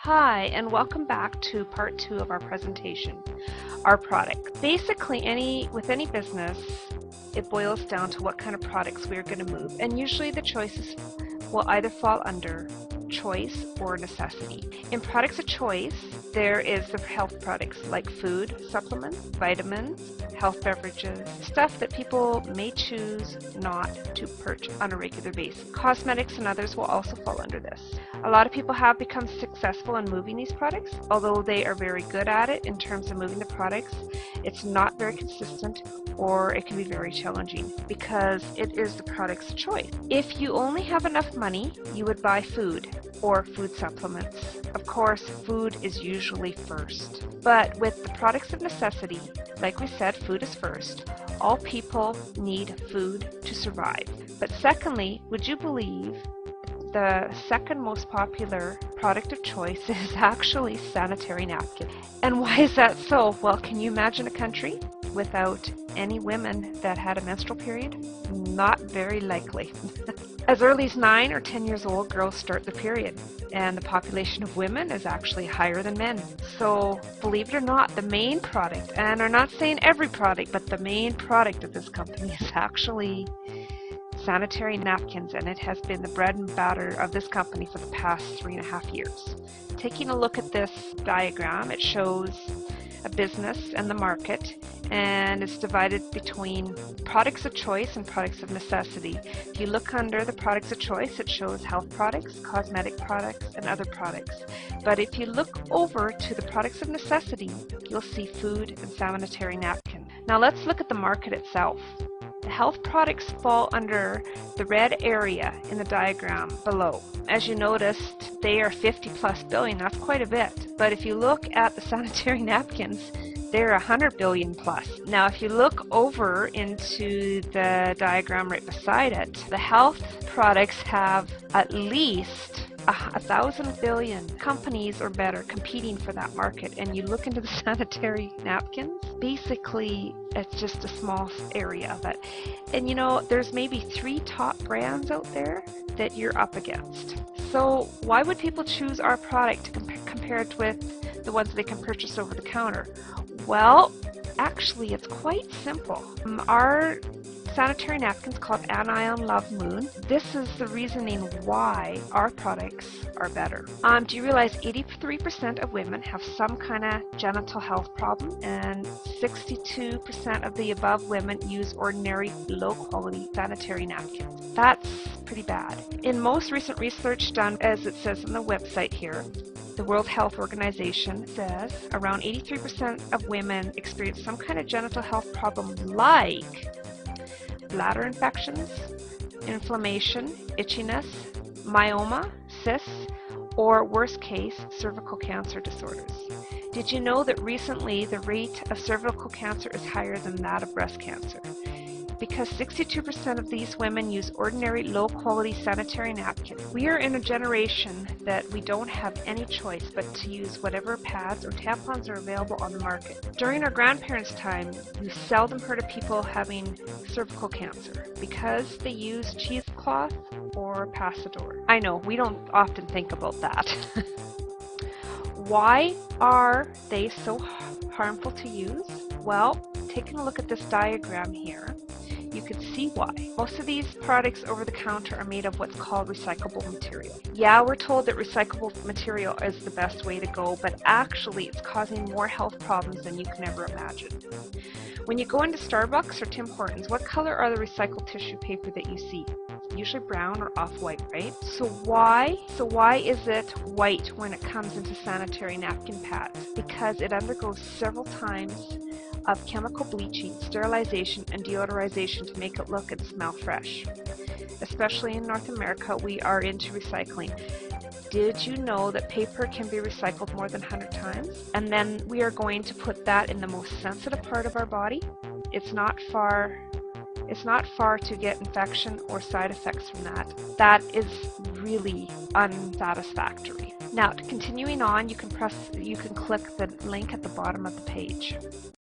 Hi, and welcome back to part 2 of our presentation, our product. Basically, with any business, it boils down to what kind of products we are going to move, and usually the choices will either fall under choice or necessity. In products of choice, there is the health products like food, supplements, vitamins, health beverages, stuff that people may choose not to purchase on a regular basis. Cosmetics and others will also fall under this. A lot of people have become successful in moving these products, although they are very good at it in terms of moving the products. It's not very consistent, or it can be very challenging because it is the product's choice. If you only have enough money, you would buy food or food supplements. Of course, food is usually first. But with the products of necessity, like we said, food is first. All people need food to survive. But secondly, would you believe the second most popular product of choice is actually sanitary napkins? And why is that so? Well, can you imagine a country without any women that had a menstrual period? Not very likely. As early as 9 or 10 years old, girls start the period, and the population of women is actually higher than men. So, believe it or not, the main product, and I'm not saying every product, but the main product of this company is actually sanitary napkins, and it has been the bread and butter of this company for the past 3.5 years. Taking a look at this diagram, it shows a business and the market, and it's divided between products of choice and products of necessity. If you look under the products of choice, it shows health products, cosmetic products, and other products. But if you look over to the products of necessity, you'll see food and sanitary napkins. Now let's look at the market itself. The health products fall under the red area in the diagram below. As you noticed, they are 50+ billion. That's quite a bit. But if you look at the sanitary napkins, they're 100 billion plus. Now, if you look over into the diagram right beside it, the health products have at least 1,000 billion companies or better competing for that market. And you look into the sanitary napkins, basically it's just a small area of it. And you know, there's maybe 3 top brands out there that you're up against. So why would people choose our product to compare it with the ones that they can purchase over the counter? Well, actually it's quite simple. Our sanitary napkins called Anion Love Moon. This is the reasoning why our products are better. Do you realize 83% of women have some kind of genital health problem, and 62% of the above women use ordinary low-quality sanitary napkins? That's pretty bad. In most recent research done, as it says on the website here, the World Health Organization says around 83% of women experience some kind of genital health problem like bladder infections, inflammation, itchiness, myoma, cysts, or worst case, cervical cancer disorders. Did you know that recently the rate of cervical cancer is higher than that of breast cancer? Because 62% of these women use ordinary low-quality sanitary napkins. We are in a generation that we don't have any choice but to use whatever pads or tampons are available on the market. During our grandparents' time, you seldom heard of people having cervical cancer because they use cheesecloth or Passador. I know, we don't often think about that. Why are they so harmful to use? Well, taking a look at this diagram here, you can see why. Most of these products over the counter are made of what's called recyclable material. Yeah, we're told that recyclable material is the best way to go, but actually it's causing more health problems than you can ever imagine. When you go into Starbucks or Tim Hortons, what color are the recycled tissue paper that you see? Usually brown or off-white, right? So why is it white when it comes into sanitary napkin pads? Because it undergoes several times of chemical bleaching, sterilization, and deodorization to make it look and smell fresh. Especially in North America, we are into recycling. Did you know that paper can be recycled more than 100 times? And then we are going to put that in the most sensitive part of our body. It's not far to get infection or side effects from that. That is really unsatisfactory. Now, continuing on, you can click the link at the bottom of the page.